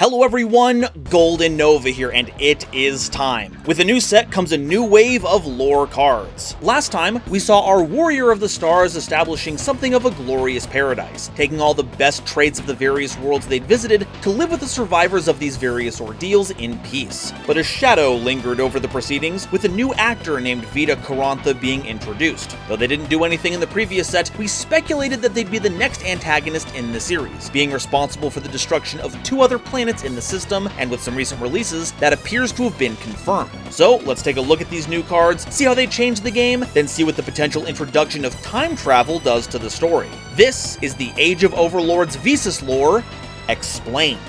Hello everyone, GoldenNova here, and it is time. With a new set comes a new wave of lore cards. Last time, we saw our Warrior of the Stars establishing something of a glorious paradise, taking all the best traits of the various worlds they'd visited to live with the survivors of these various ordeals in peace. But a shadow lingered over the proceedings, with a new actor named Vita Karantha being introduced. Though they didn't do anything in the previous set, we speculated that they'd be the next antagonist in the series, being responsible for the destruction of two other planets in the system, and with some recent releases, that appears to have been confirmed. So let's take a look at these new cards, see how they change the game, then see what the potential introduction of time travel does to the story. This is the Age of Overlords Visas lore, explained.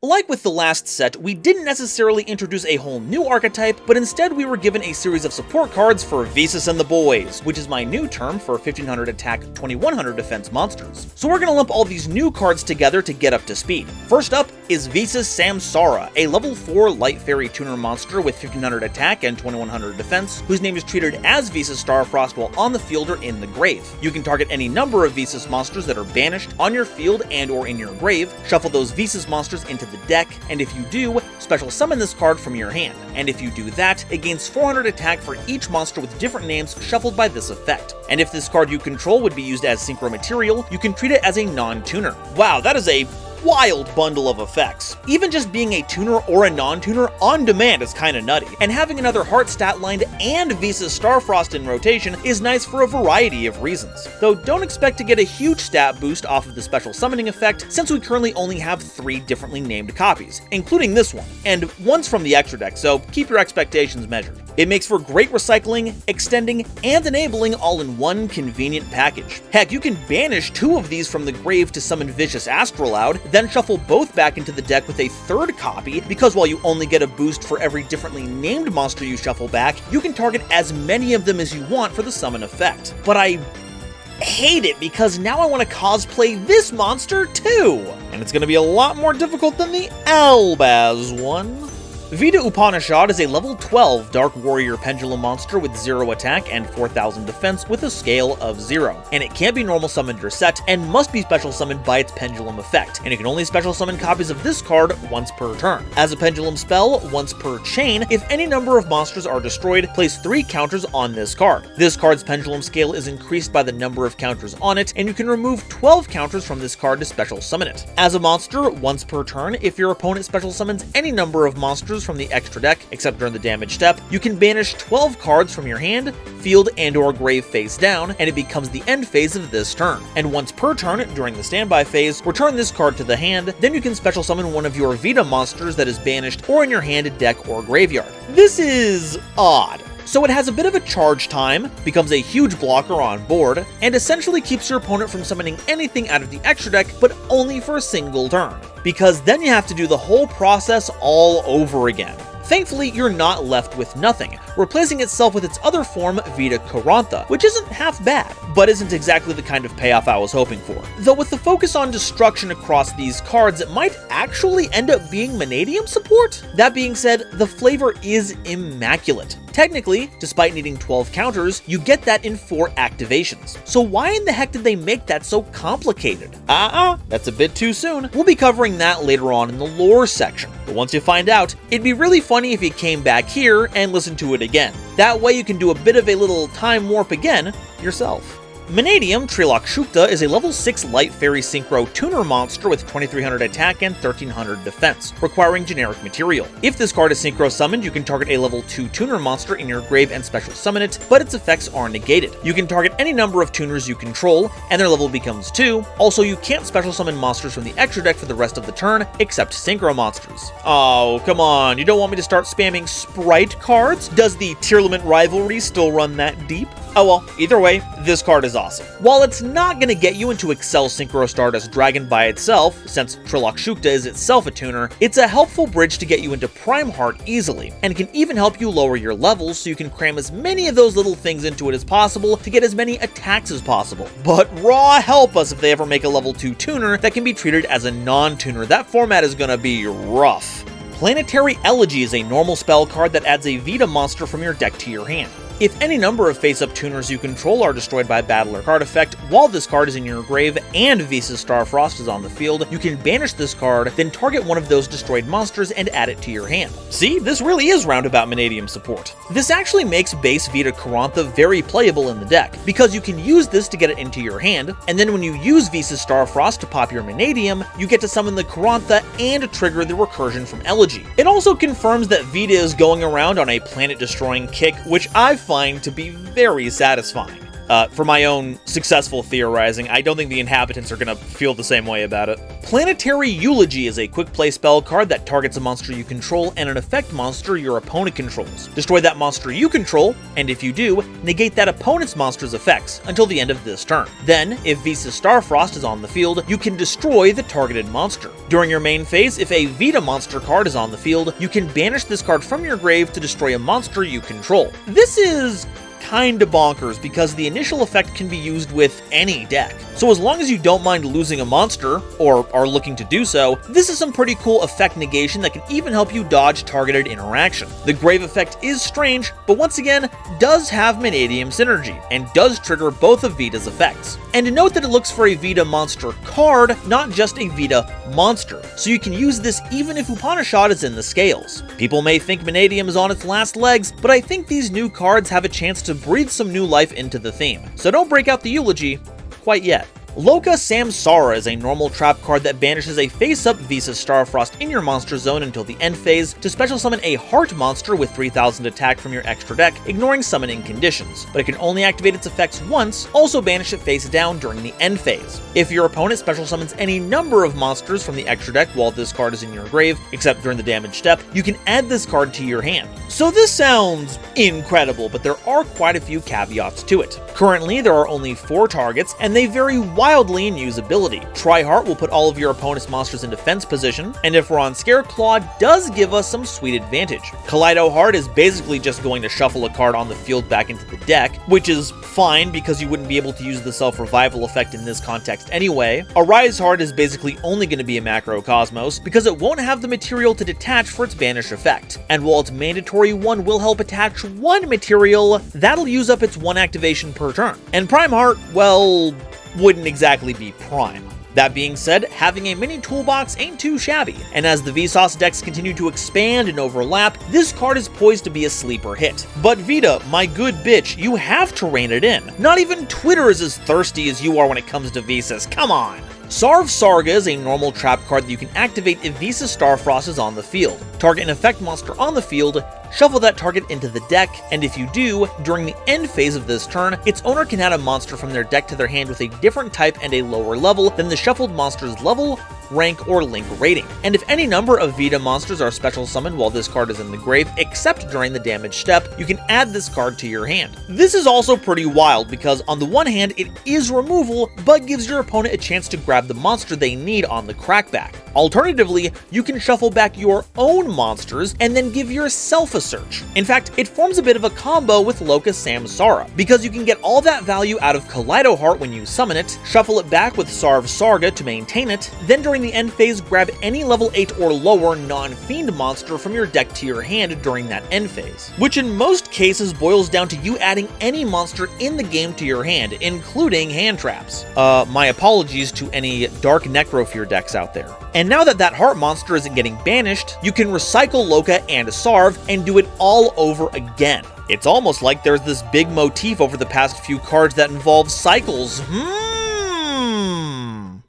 Like with the last set, we didn't necessarily introduce a whole new archetype, but instead we were given a series of support cards for Visas and the Boys, which is my new term for 1500 attack, 2100 defense monsters. So we're gonna lump all these new cards together to get up to speed. First up is Visas Samsara, a level 4 light fairy tuner monster with 1500 attack and 2100 defense, whose name is treated as Visas Starfrost while on the field or in the grave. You can target any number of Visas monsters that are banished on your field and or in your grave, shuffle those Visas monsters into the deck, and if you do, special summon this card from your hand. And if you do that, it gains 400 attack for each monster with different names shuffled by this effect. And if this card you control would be used as synchro material, you can treat it as a non-tuner. Wow, that is a wild bundle of effects. Even just being a tuner or a non-tuner on demand is kinda nutty, and having another Heart stat lined and Visas Starfrost in rotation is nice for a variety of reasons. Though don't expect to get a huge stat boost off of the special summoning effect, since we currently only have 3 differently named copies, including this one, and one's from the extra deck, so keep your expectations measured. It makes for great recycling, extending, and enabling all in one convenient package. Heck, you can banish 2 of these from the grave to summon Vicious Astrolaud, then shuffle both back into the deck with a 3rd copy, because while you only get a boost for every differently named monster you shuffle back, you can target as many of them as you want for the summon effect. But I hate it because now I want to cosplay this monster too! And it's going to be a lot more difficult than the Albaz one. Vita Upanishad is a level 12 Dark Warrior Pendulum monster with 0 attack and 4000 defense with a scale of 0, and it can't be normal summoned or set, and must be special summoned by its pendulum effect, and you can only special summon copies of this card once per turn. As a pendulum spell, once per chain, if any number of monsters are destroyed, place 3 counters on this card. This card's pendulum scale is increased by the number of counters on it, and you can remove 12 counters from this card to special summon it. As a monster, once per turn, if your opponent special summons any number of monsters from the extra deck, except during the damage step, you can banish 12 cards from your hand, field, and or grave face down, and it becomes the end phase of this turn. And once per turn, during the standby phase, return this card to the hand, then you can special summon one of your Vita monsters that is banished or in your hand, deck, or graveyard. This is odd. So it has a bit of a charge time, becomes a huge blocker on board, and essentially keeps your opponent from summoning anything out of the extra deck, but only for a single turn, because then you have to do the whole process all over again. Thankfully, you're not left with nothing, replacing itself with its other form, Vita Karantha, which isn't half bad, but isn't exactly the kind of payoff I was hoping for. Though with the focus on destruction across these cards, it might actually end up being Mannadium support? That being said, the flavor is immaculate. Technically, despite needing 12 counters, you get that in 4 activations. So why in the heck did they make that so complicated? That's a bit too soon. We'll be covering that later on in the lore section. But once you find out, it'd be really funny if you came back here and listened to it again. That way you can do a bit of a little time warp again yourself. Mannadium Trilakshukta is a level 6 light fairy synchro tuner monster with 2300 attack and 1300 defense, requiring generic material. If this card is synchro summoned, you can target a level 2 tuner monster in your grave and special summon it, but its effects are negated. You can target any number of tuners you control, and their level becomes 2. Also, you can't special summon monsters from the extra deck for the rest of the turn, except synchro monsters. Oh, come on, you don't want me to start spamming sprite cards? Does the tier limit rivalry still run that deep? Oh well, either way, this card is awesome. While it's not going to get you into Excel Synchro Stardust Dragon by itself, since Trilakshukta is itself a tuner, it's a helpful bridge to get you into Prime Heart easily, and can even help you lower your levels so you can cram as many of those little things into it as possible to get as many attacks as possible. But raw help us if they ever make a level 2 tuner that can be treated as a non-tuner. That format is going to be rough. Planetary Elegy is a normal spell card that adds a Vita monster from your deck to your hand. If any number of face-up tuners you control are destroyed by battle or card effect while this card is in your grave and Visas Starfrost is on the field, you can banish this card, then target one of those destroyed monsters and add it to your hand. See, this really is roundabout Mannadium support. This actually makes base Vita Karantha very playable in the deck, because you can use this to get it into your hand, and then when you use Visas Starfrost to pop your Mannadium, you get to summon the Karantha and trigger the recursion from Elegy. It also confirms that Vita is going around on a planet-destroying kick, which I find to be very satisfying. For my own successful theorizing, I don't think the inhabitants are gonna feel the same way about it. Planetary Eulogy is a quick play spell card that targets a monster you control and an effect monster your opponent controls. Destroy that monster you control, and if you do, negate that opponent's monster's effects until the end of this turn. Then, if Visas Starfrost is on the field, you can destroy the targeted monster. During your main phase, if a Vita monster card is on the field, you can banish this card from your grave to destroy a monster you control. This is kinda bonkers because the initial effect can be used with any deck. So as long as you don't mind losing a monster, or are looking to do so, this is some pretty cool effect negation that can even help you dodge targeted interaction. The grave effect is strange, but once again, does have Mannadium synergy, and does trigger both of Vita's effects. And note that it looks for a Vita monster card, not just a Vita monster, so you can use this even if Upanishad is in the scales. People may think Mannadium is on its last legs, but I think these new cards have a chance to breathe some new life into the theme, so don't break out the eulogy quite yet. Loka Samsara is a normal trap card that banishes a face-up Visas Starfrost in your monster zone until the end phase to special summon a heart monster with 3000 attack from your extra deck, ignoring summoning conditions, but it can only activate its effects once, also banish it face down during the end phase. If your opponent special summons any number of monsters from the extra deck while this card is in your grave, except during the damage step, you can add this card to your hand. So this sounds incredible, but there are quite a few caveats to it. Currently, there are only 4 targets, and they vary wildly in usability. Tryheart will put all of your opponent's monsters in defense position, and if we're on Scareclaw, does give us some sweet advantage. Kaleido Heart is basically just going to shuffle a card on the field back into the deck, which is fine because you wouldn't be able to use the self-revival effect in this context anyway. Arise Heart is basically only going to be a Macrocosmos because it won't have the material to detach for its banish effect, and while its mandatory one will help attach 1 material, that'll use up its 1 activation per turn. And Prime Heart, well, wouldn't exactly be prime. That being said, having a mini toolbox ain't too shabby, and as the Vsauce decks continue to expand and overlap, this card is poised to be a sleeper hit. But Vita, my good bitch, you have to rein it in. Not even Twitter is as thirsty as you are when it comes to Visas, come on! Sarv Sarga is a normal trap card that you can activate if Visas Starfrost is on the field. Target an effect monster on the field, shuffle that target into the deck, and if you do, during the end phase of this turn, its owner can add a monster from their deck to their hand with a different type and a lower level than the shuffled monster's level, rank, or link rating. And if any number of Vita monsters are special summoned while this card is in the grave, except during the damage step, you can add this card to your hand. This is also pretty wild because on the one hand, it is removal, but gives your opponent a chance to grab the monster they need on the crackback. Alternatively, you can shuffle back your own monsters and then give yourself a search. In fact, it forms a bit of a combo with Loka Samsara, because you can get all that value out of Kaleido Heart when you summon it, shuffle it back with Sarv Sarga to maintain it, then during the end phase grab any level 8 or lower non-fiend monster from your deck to your hand during that end phase. Which in most cases boils down to you adding any monster in the game to your hand, including hand traps. My apologies to any Dark Necrofear decks out there. And now that heart monster isn't getting banished, you can recycle Loka and Sarv and do it all over again. It's almost like there's this big motif over the past few cards that involve cycles.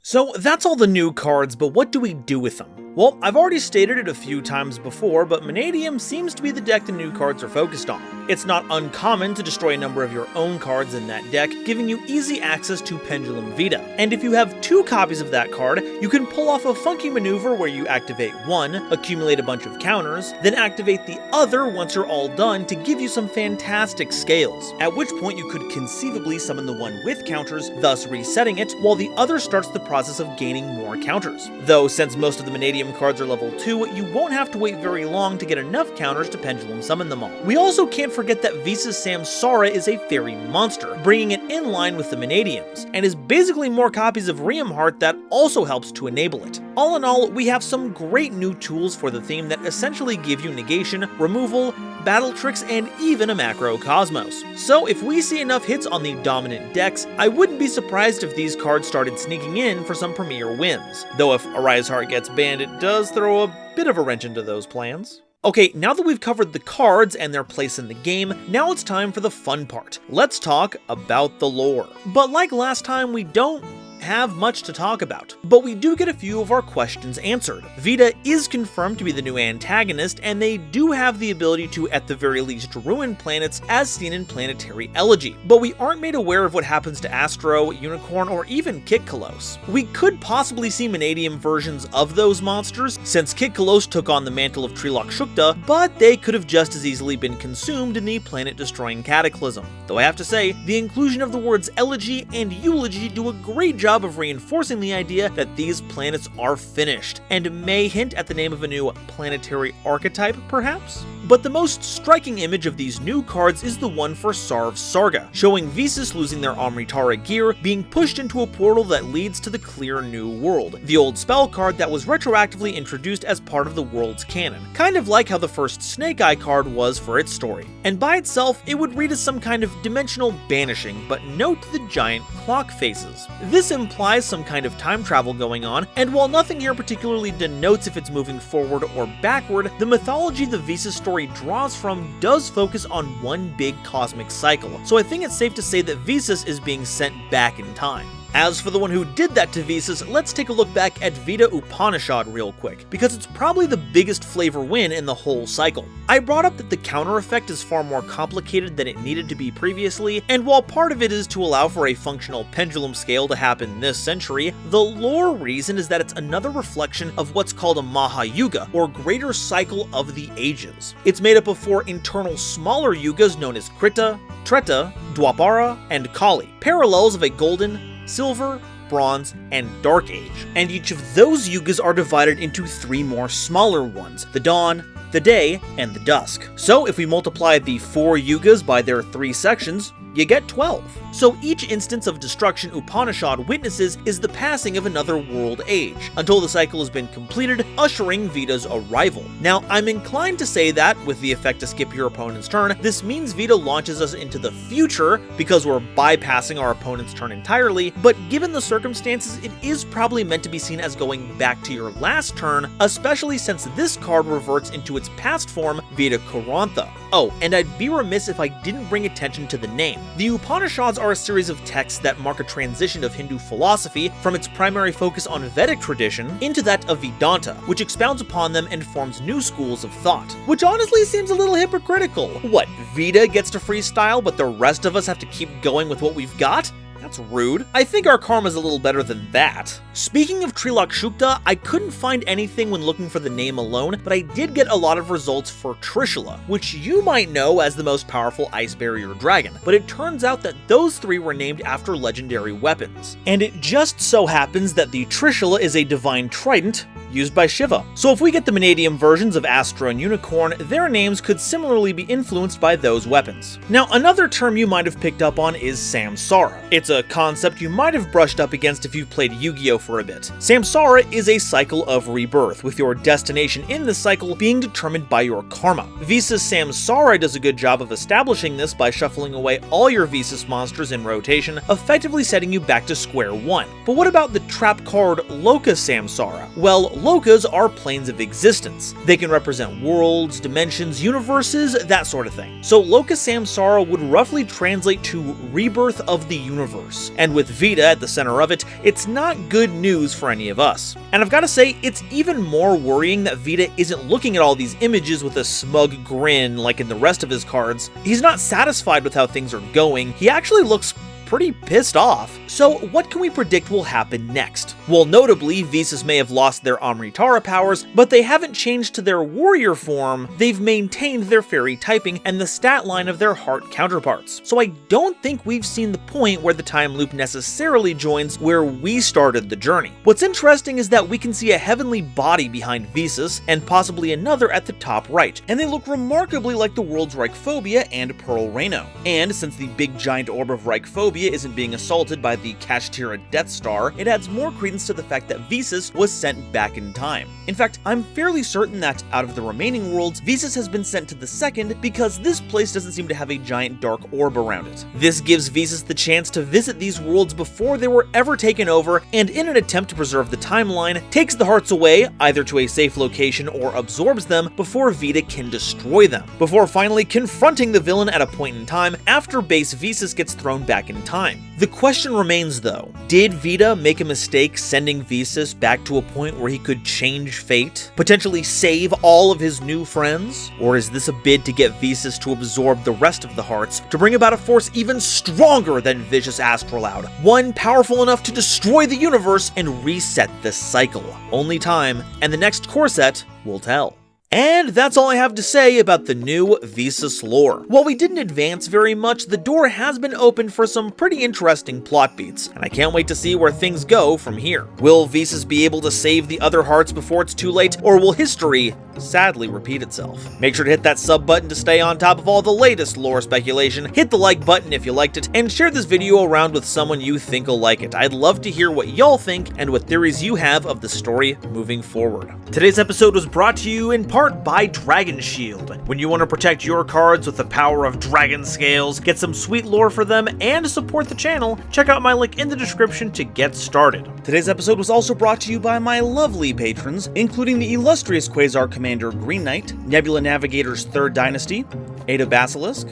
So that's all the new cards, but what do we do with them? Well, I've already stated it a few times before, but Mannadium seems to be the deck the new cards are focused on. It's not uncommon to destroy a number of your own cards in that deck, giving you easy access to Pendulum Vita. And if you have 2 copies of that card, you can pull off a funky maneuver where you activate one, accumulate a bunch of counters, then activate the other once you're all done to give you some fantastic scales, at which point you could conceivably summon the one with counters, thus resetting it, while the other starts the process of gaining more counters. Though since most of the Mannadium Mannadium cards are level 2, you won't have to wait very long to get enough counters to pendulum summon them all. We also can't forget that Visa's Samsara is a fairy monster, bringing it in line with the Mannadiums, and is basically more copies of Heart that also helps to enable it. All in all, we have some great new tools for the theme that essentially give you negation, removal, battle tricks, and even a macro cosmos. So if we see enough hits on the dominant decks, I wouldn't be surprised if these cards started sneaking in for some premier wins. Though if Arise Heart gets banned, it does throw a bit of a wrench into those plans. Okay, now that we've covered the cards and their place in the game, now it's time for the fun part. Let's talk about the lore. But like last time, we don't have much to talk about, but we do get a few of our questions answered. Vita is confirmed to be the new antagonist, and they do have the ability to, at the very least, ruin planets as seen in Planetary Elegy, but we aren't made aware of what happens to Astro, Unicorn, or even Kit Kalos. We could possibly see Mannadium versions of those monsters, since Kit Kalos took on the mantle of Trilok Shukta, but they could have just as easily been consumed in the planet-destroying cataclysm. Though I have to say, the inclusion of the words Elegy and Eulogy do a great job of reinforcing the idea that these planets are finished, and may hint at the name of a new planetary archetype, perhaps? But the most striking image of these new cards is the one for Sarv Sarga, showing Visas losing their Amritara gear, being pushed into a portal that leads to the Clear New World, the old spell card that was retroactively introduced as part of the world's canon, kind of like how the first Snake Eye card was for its story. And by itself, it would read as some kind of dimensional banishing, but note the giant clock faces. This implies some kind of time travel going on, and while nothing here particularly denotes if it's moving forward or backward, the mythology the Visas story draws from does focus on one big cosmic cycle, so I think it's safe to say that Visas is being sent back in time. As for the one who did that to Visas, let's take a look back at Vita Upanishad real quick, because it's probably the biggest flavor win in the whole cycle. I brought up that the counter effect is far more complicated than it needed to be previously, and while part of it is to allow for a functional pendulum scale to happen this century, the lore reason is that it's another reflection of what's called a Mahayuga, or greater cycle of the ages. It's made up of 4 internal smaller yugas known as Krita, Treta, Dwapara, and Kali, parallels of a golden, Silver, Bronze, and Dark Age, and each of those yugas are divided into 3 more smaller ones, the Dawn, the Day, and the Dusk. So if we multiply the 4 yugas by their 3 sections, you get 12. So each instance of destruction Upanishad witnesses is the passing of another world age, until the cycle has been completed, ushering Vita's arrival. Now, I'm inclined to say that, with the effect to skip your opponent's turn, this means Vita launches us into the future, because we're bypassing our opponent's turn entirely, but given the circumstances, it is probably meant to be seen as going back to your last turn, especially since this card reverts into its past form, Vita Kurantha. Oh, and I'd be remiss if I didn't bring attention to the name. The Upanishads are a series of texts that mark a transition of Hindu philosophy from its primary focus on Vedic tradition into that of Vedanta, which expounds upon them and forms new schools of thought. Which honestly seems a little hypocritical. What, Vita gets to freestyle, but the rest of us have to keep going with what we've got? That's rude. I think our karma's a little better than that. Speaking of Trilok Shukta, I couldn't find anything when looking for the name alone, but I did get a lot of results for Trishula, which you might know as the most powerful ice barrier dragon, but it turns out that those 3 were named after legendary weapons. And it just so happens that the Trishula is a divine trident used by Shiva. So if we get the Mannadium versions of Astro and Unicorn, their names could similarly be influenced by those weapons. Now, another term you might have picked up on is Samsara. It's a concept you might have brushed up against if you've played Yu-Gi-Oh for a bit. Samsara is a cycle of rebirth, with your destination in this cycle being determined by your karma. Visa's Samsara does a good job of establishing this by shuffling away all your Visas monsters in rotation, effectively setting you back to square one. But what about the trap card Loka Samsara? Well, Lokas are planes of existence. They can represent worlds, dimensions, universes, that sort of thing. So Loka Samsara would roughly translate to rebirth of the universe. And with Vita at the center of it, it's not good news for any of us. And I've got to say, it's even more worrying that Vita isn't looking at all these images with a smug grin like in the rest of his cards. He's not satisfied with how things are going. He actually looks pretty pissed off. So what can we predict will happen next? Well, notably, Visas may have lost their Amritara powers, but they haven't changed to their warrior form. They've maintained their fairy typing and the stat line of their heart counterparts. So I don't think we've seen the point where the time loop necessarily joins where we started the journey. What's interesting is that we can see a heavenly body behind Visas and possibly another at the top right, and they look remarkably like the world's Reichphobia and Pearl Reno. And since the big giant orb of Reichphobia isn't being assaulted by the Kashtira Death Star, it adds more credence to the fact that Visas was sent back in time. In fact, I'm fairly certain that out of the remaining worlds, Visas has been sent to the second because this place doesn't seem to have a giant dark orb around it. This gives Visas the chance to visit these worlds before they were ever taken over, and in an attempt to preserve the timeline, takes the hearts away either to a safe location or absorbs them before Vita can destroy them, before finally confronting the villain at a point in time after base Visas gets thrown back in time. The question remains though, did Vita make a mistake sending Visas back to a point where he could change fate, potentially save all of his new friends? Or is this a bid to get Visas to absorb the rest of the hearts, to bring about a force even stronger than Vicious Astrolaud, one powerful enough to destroy the universe and reset this cycle? Only time and the next core set will tell. And that's all I have to say about the new Visas lore. While we didn't advance very much, the door has been opened for some pretty interesting plot beats, and I can't wait to see where things go from here. Will Visas be able to save the other hearts before it's too late, or will history sadly repeat itself? Make sure to hit that sub button to stay on top of all the latest lore speculation, hit the like button if you liked it, and share this video around with someone you think will like it. I'd love to hear what y'all think and what theories you have of the story moving forward. Today's episode was brought to you in part by Dragon Shield. When you want to protect your cards with the power of dragon scales, get some sweet lore for them, and support the channel, check out my link in the description to get started. Today's episode was also brought to you by my lovely patrons, including the illustrious Quasar Commander Green Knight, Nebula Navigator's 3rd Dynasty, Ada Basilisk,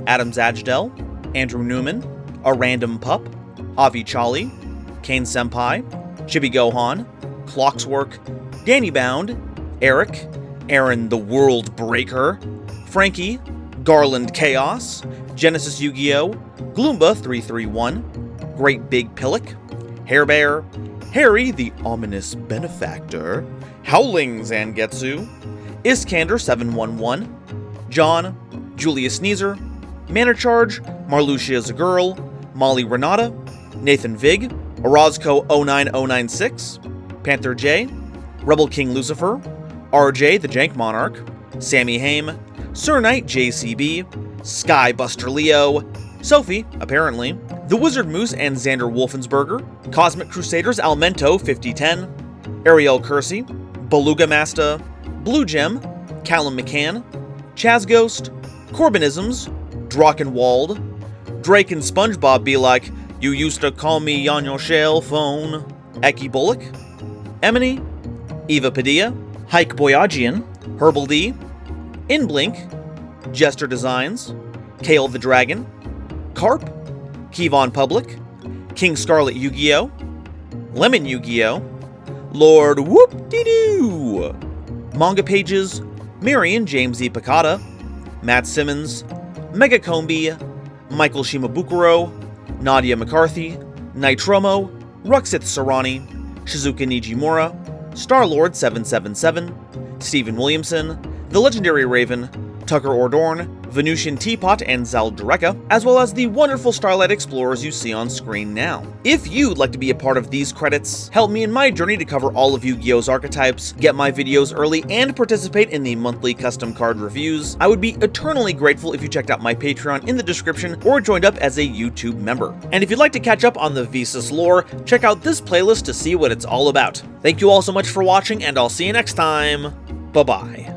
Adam Zajdel, Andrew Newman, A Random Pup, Avi Chali, Kane Senpai, Chibi Gohan, Clockswork, Danny Bound, Eric, Aaron the World Breaker, Frankie, Garland Chaos, Genesis Yu-Gi-Oh!, Gloomba 331, Great Big Pillock, Hairbear, Harry the Ominous Benefactor, Howling Zangetsu, Iskander 711, John, Julius Sneezer, Mana Charge, Marluxia Zagirl, Molly Renata, Nathan Vig, Orozco 09096, Panther J, Rebel King Lucifer, RJ the Jank Monarch, Sammy Haim, Sir Knight JCB, Skybuster Leo, Sophie, apparently, The Wizard Moose and Xander Wolfensberger, Cosmic Crusaders Almento 5010, Ariel Kersey, Beluga Masta, Blue Gem, Callum McCann, Chaz Ghost, Corbinisms, Drachenwald, Drake and SpongeBob be like, you used to call me on your shell phone, Eki Bullock, Emony, Eva Padilla, Hike Boyagian, Herbal D, Inblink, Jester Designs, Kale the Dragon, Carp, Kevon Public, King Scarlet Yu-Gi-Oh!, Lemon Yu-Gi-Oh!, Lord Whoop-De-Doo, Manga Pages, Marion James E. Picata, Matt Simmons, Mega Kombi, Michael Shimabukuro, Nadia McCarthy, Nitromo, Ruxith Sarani, Shizuka Nijimura, Star-Lord 777, Stephen Williamson, The Legendary Raven, Tucker Ordorn, Venusian Teapot, and Zaldureka, as well as the wonderful Starlight Explorers you see on screen now. If you'd like to be a part of these credits, help me in my journey to cover all of Yu-Gi-Oh's archetypes, get my videos early, and participate in the monthly custom card reviews, I would be eternally grateful if you checked out my Patreon in the description or joined up as a YouTube member. And if you'd like to catch up on the Visas lore, check out this playlist to see what it's all about. Thank you all so much for watching, and I'll see you next time. Bye-bye.